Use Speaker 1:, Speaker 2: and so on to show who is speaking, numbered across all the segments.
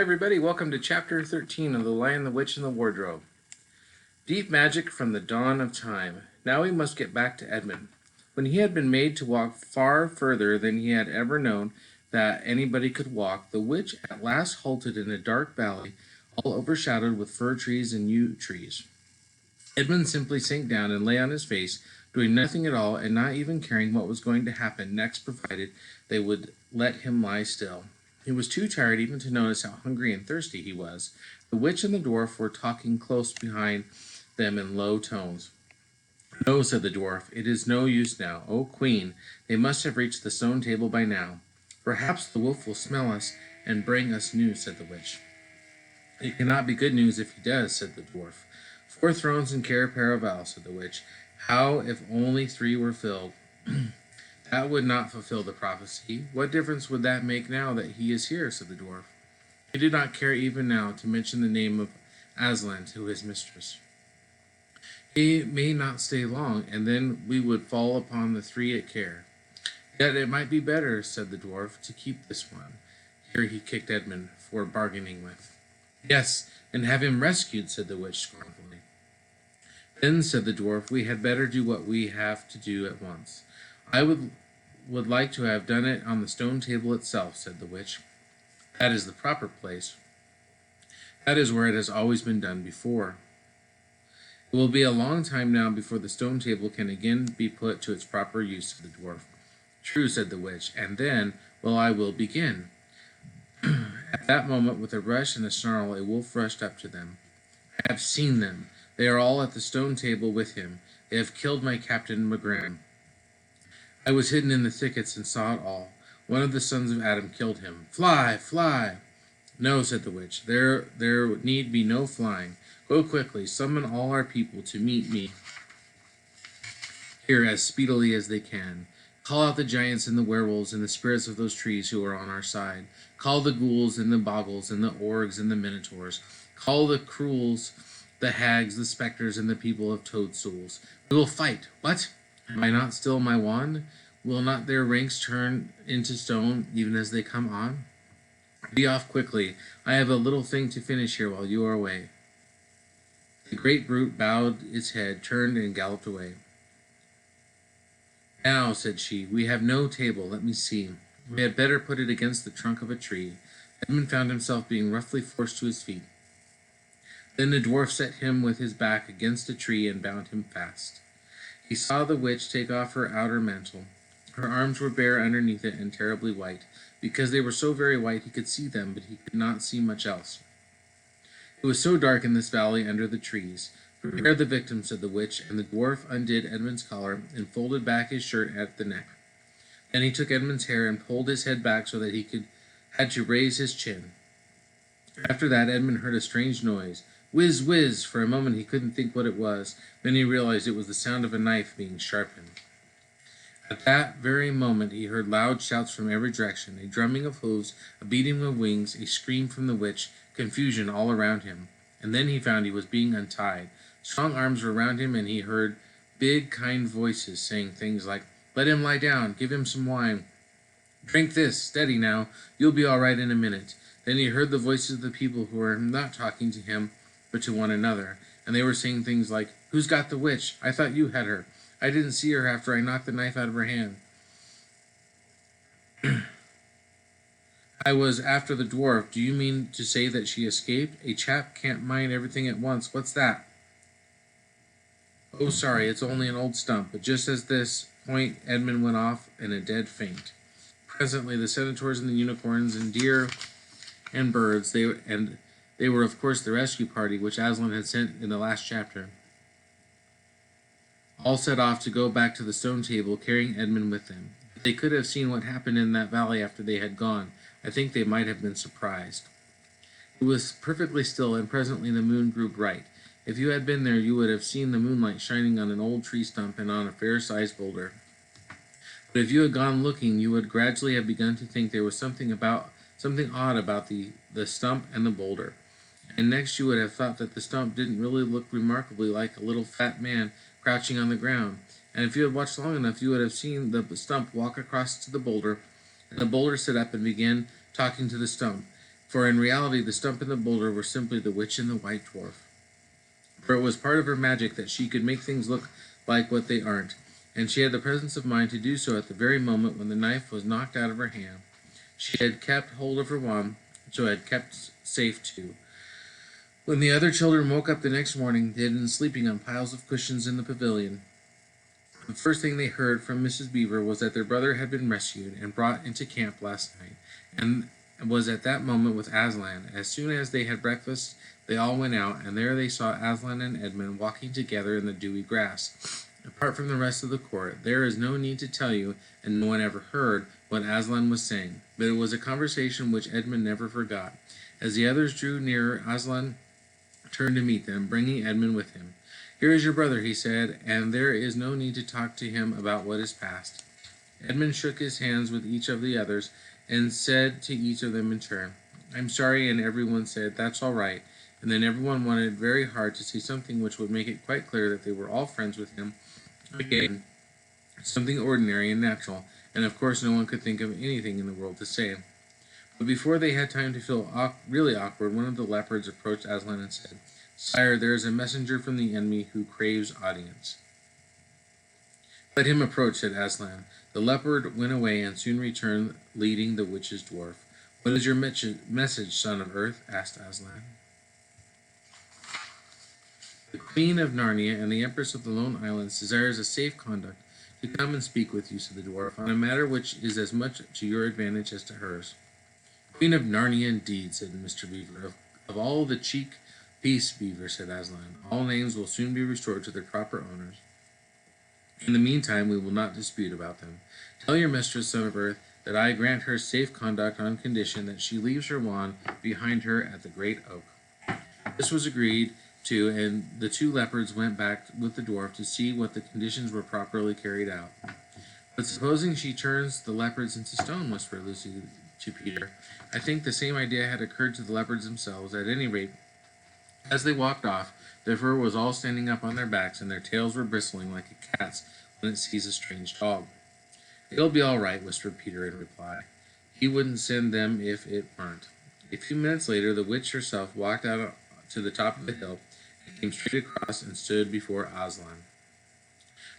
Speaker 1: Everybody, welcome to Chapter 13 of The Lion, the Witch, and the Wardrobe. Deep magic from the dawn of time. Now we must get back to Edmund. When he had been made to walk far further than he had ever known that anybody could walk, the witch at last halted in a dark valley, all overshadowed with fir trees and yew trees. Edmund simply sank down and lay on his face, doing nothing at all and not even caring what was going to happen next, provided they would let him lie still. He was too tired even to notice how hungry and thirsty he was. The witch and the dwarf were talking close behind them in low tones. "No," said the dwarf, "it is no use now. O Queen, they must have reached the stone table by now. Perhaps the wolf will smell us and bring us news," said the witch. "It cannot be good news if he does," said the dwarf. "Four thrones and Cair Paravel," said the witch. "How if only 3 were filled?" "That would not fulfill the prophecy. What difference would that make now that he is here?" said the dwarf. He did not care even now to mention the name of Aslan to his mistress. "He may not stay long, and then we would fall upon the 3 at Cair. Yet it might be better," said the dwarf, "to keep this one." Here he kicked Edmund for bargaining with. "Yes, and have him rescued," said the witch scornfully. "Then," said the dwarf, "we had better do what we have to do at once." "I would like to have done it on the stone table itself," said the witch. "That is the proper place. That is where it has always been done before." "It will be a long time now before the stone table can again be put to its proper use," said the dwarf. "True," said the witch, "and then, well, I will begin." At that moment, with a rush and a snarl, a wolf rushed up to them. "I have seen them. They are all at the stone table with him. They have killed my captain Magram. I was hidden in the thickets and saw it all. One of the sons of Adam killed him. Fly, fly!" "No," said the witch, there need be no flying. Go quickly, summon all our people to meet me here as speedily as they can. Call out the giants and the werewolves and the spirits of those trees who are on our side. Call the ghouls and the bogles and the orgs and the minotaurs. Call the cruels, the hags, the specters, and the people of toadstools. We will fight. What? Have I not still my wand? Will not their ranks turn into stone even as they come on? Be off quickly. I have a little thing to finish here while you are away." The great brute bowed its head, turned, and galloped away. "Now," said she, "we have no table. Let me see. We had better put it against the trunk of a tree." Edmund found himself being roughly forced to his feet. Then the dwarf set him with his back against a tree and bound him fast. He saw the witch take off her outer mantle. Her arms were bare underneath it and terribly white. Because they were so very white he could see them, but he could not see much else. It was so dark in this valley under the trees. "Prepare the victim," said the witch, and the dwarf undid Edmund's collar and folded back his shirt at the neck. Then he took Edmund's hair and pulled his head back so that he had to raise his chin. After that, Edmund heard a strange noise. Whiz, whiz! For a moment he couldn't think what it was. Then he realized it was the sound of a knife being sharpened. At that very moment he heard loud shouts from every direction, a drumming of hooves, a beating of wings, a scream from the witch, confusion all around him. And then he found he was being untied. Strong arms were around him, and he heard big, kind voices saying things like, "Let him lie down, give him some wine. Drink this, steady now, you'll be all right in a minute." Then he heard the voices of the people who were not talking to him, but to one another, and they were saying things like, "Who's got the witch? I thought you had her. I didn't see her after I knocked the knife out of her hand. I was after the dwarf. Do you mean to say that she escaped? A chap can't mind everything at once. What's that?" "Oh, sorry, it's only an old stump." But just at this point, Edmund went off in a dead faint. Presently, the centaurs and the unicorns and deer and birds, they were, of course, the rescue party which Aslan had sent in the last chapter, all set off to go back to the stone table, carrying Edmund with them. If they could have seen what happened in that valley after they had gone, I think they might have been surprised. It was perfectly still, and presently the moon grew bright. If you had been there, you would have seen the moonlight shining on an old tree stump and on a fair-sized boulder. But if you had gone looking, you would gradually have begun to think there was something odd about the stump and the boulder. And next you would have thought that the stump didn't really look remarkably like a little fat man crouching on the ground. And if you had watched long enough, you would have seen the stump walk across to the boulder, and the boulder sit up and begin talking to the stump. For in reality, the stump and the boulder were simply the witch and the white dwarf. For it was part of her magic that she could make things look like what they aren't, and she had the presence of mind to do so at the very moment when the knife was knocked out of her hand. She had kept hold of her wand, so had kept safe too. When the other children woke up the next morning, they had been sleeping on piles of cushions in the pavilion. The first thing they heard from Mrs. Beaver was that their brother had been rescued and brought into camp last night, and was at that moment with Aslan. As soon as they had breakfast, they all went out, and there they saw Aslan and Edmund walking together in the dewy grass. Apart from the rest of the court, there is no need to tell you, and no one ever heard, what Aslan was saying, but it was a conversation which Edmund never forgot. As the others drew nearer, Aslan turned to meet them, bringing Edmund with him. "Here is your brother," he said, "and there is no need to talk to him about what is past." Edmund shook his hands with each of the others, and said to each of them in turn, "I'm sorry," and everyone said, "That's all right." And then everyone wanted very hard to say something which would make it quite clear that they were all friends with him again, something ordinary and natural, and of course no one could think of anything in the world to say. But before they had time to feel really awkward, one of the leopards approached Aslan and said, "Sire, there is a messenger from the enemy who craves audience." "Let him approach," said Aslan. The leopard went away and soon returned, leading the witch's dwarf. "What is your message, son of Earth?" asked Aslan. "The Queen of Narnia and the Empress of the Lone Islands desires a safe conduct to come and speak with you," said the dwarf, "on a matter which is as much to your advantage as to hers." "Queen of Narnia, indeed," said Mr. Beaver. Of all the cheek, peace, Beaver," said Aslan. "All names will soon be restored to their proper owners. In the meantime, we will not dispute about them. Tell your mistress, son of Earth, that I grant her safe conduct on condition that she leaves her wand behind her at the great oak." This was agreed to, and the two leopards went back with the dwarf to see what the conditions were properly carried out. "But supposing she turns the leopards into stone," whispered Lucy to Peter. I think the same idea had occurred to the leopards themselves. At any rate, as they walked off, their fur was all standing up on their backs, and their tails were bristling like a cat's when it sees a strange dog. "It'll be all right," whispered Peter in reply. "He wouldn't send them if it weren't." A few minutes later, the witch herself walked out to the top of the hill and came straight across and stood before Aslan.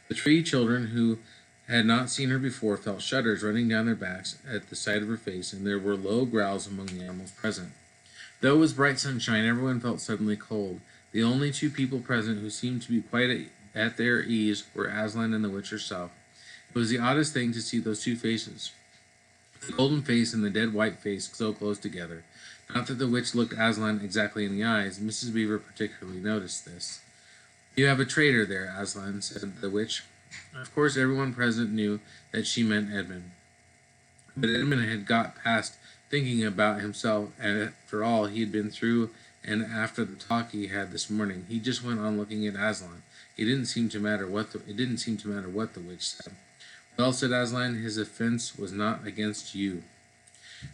Speaker 1: The 3 children, who had not seen her before, felt shudders running down their backs at the sight of her face, and there were low growls among the animals present. Though it was bright sunshine, everyone felt suddenly cold. The only 2 people present who seemed to be quite at their ease were Aslan and the witch herself. It was the oddest thing to see those 2 faces, the golden face and the dead white face, so close together. Not that the witch looked Aslan exactly in the eyes. Mrs. Beaver particularly noticed this. "You have a traitor there, Aslan," said the witch. Of course, everyone present knew that she meant Edmund. But Edmund had got past thinking about himself, and after all he had been through, and after the talk he had this morning, he just went on looking at Aslan. It didn't seem to matter what the witch said. "Well," said Aslan, "his offense was not against you."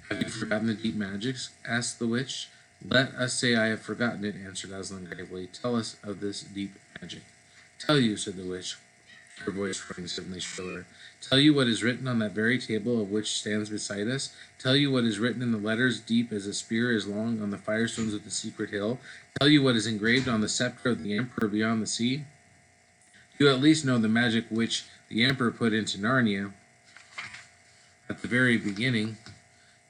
Speaker 1: "Have you forgotten the deep magics?" asked the witch. "Let us say I have forgotten it," answered Aslan gravely. "Tell us of this deep magic." "Tell you," said the witch, her voice growing suddenly shriller. "Tell you what is written on that very table of which stands beside us? Tell you what is written in the letters deep as a spear is long on the firestones of the secret hill? Tell you what is engraved on the scepter of the Emperor beyond the sea? You at least know the magic which the Emperor put into Narnia at the very beginning.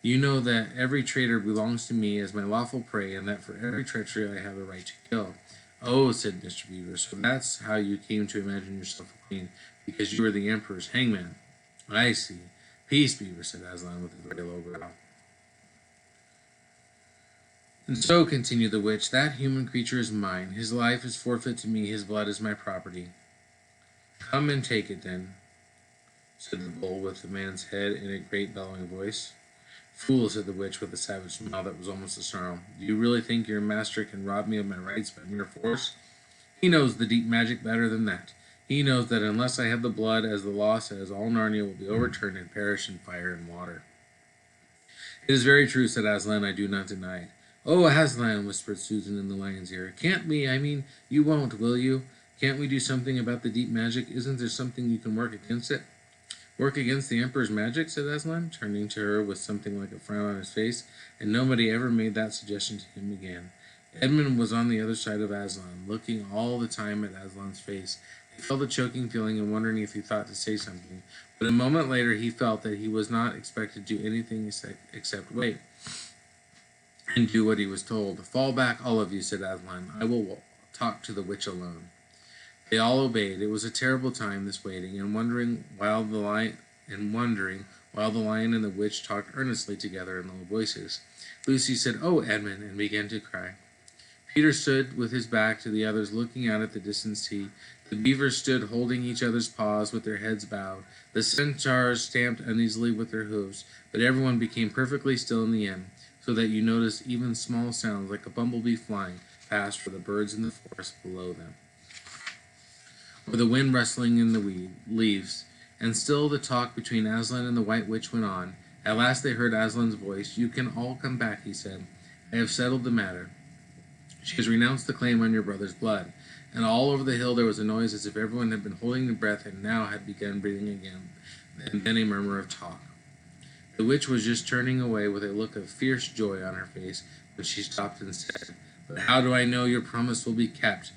Speaker 1: You know that every traitor belongs to me as my lawful prey, and that for every treachery I have a right to kill." "Oh," said Mr. Beaver, "so that's how you came to imagine yourself a queen, because you were the Emperor's hangman." "I see. Peace, Beaver," said Aslan with a very low growl. "And so," continued the witch, "that human creature is mine. His life is forfeit to me. His blood is my property." "Come and take it, then," said the bull with the man's head in a great bellowing voice. "Fool," said the witch with a savage smile that was almost a snarl. "Do you really think your master can rob me of my rights by mere force? He knows the deep magic better than that. He knows that unless I have the blood, as the law says, all Narnia will be overturned and perish in fire and water." "It is very true," said Aslan. "I do not deny it." "Oh, Aslan," whispered Susan in the lion's ear. You won't, will you? Can't we do something about the deep magic? Isn't there something you can work against it?" Work against the Emperor's magic, said Aslan, turning to her with something like a frown on his face, and nobody ever made that suggestion to him again. Edmund was on the other side of Aslan, looking all the time at Aslan's face. He felt a choking feeling and wondering if he thought to say something, but a moment later he felt that he was not expected to do anything except wait and do what he was told. Fall back, all of you, said Aslan. I will talk to the witch alone. They all obeyed. It was a terrible time, this waiting, and wondering while the lion and the witch talked earnestly together in low voices. Lucy said, "Oh, Edmund," and began to cry. Peter stood with his back to the others, looking out at the distant sea. The beavers stood holding each other's paws with their heads bowed. The centaurs stamped uneasily with their hooves, but everyone became perfectly still in the end, so that you noticed even small sounds like a bumblebee flying past for the birds in the forest below them, or the wind rustling in the leaves. And still the talk between Aslan and the White Witch went on. At last they heard Aslan's voice. "You can all come back," he said. "I have settled the matter. She has renounced the claim on your brother's blood." And all over the hill there was a noise as if everyone had been holding their breath and now had begun breathing again, and then a murmur of talk. The witch was just turning away with a look of fierce joy on her face, but she stopped and said, "But how do I know your promise will be kept?"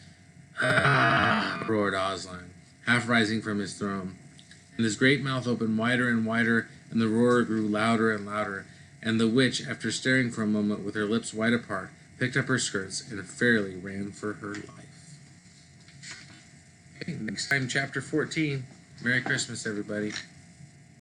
Speaker 1: "Ah!" roared Aslan, half rising from his throne. And his great mouth opened wider and wider, and the roar grew louder and louder, and the witch, after staring for a moment with her lips wide apart, picked up her skirts and fairly ran for her life. Okay, next time, chapter 14. Merry Christmas, everybody.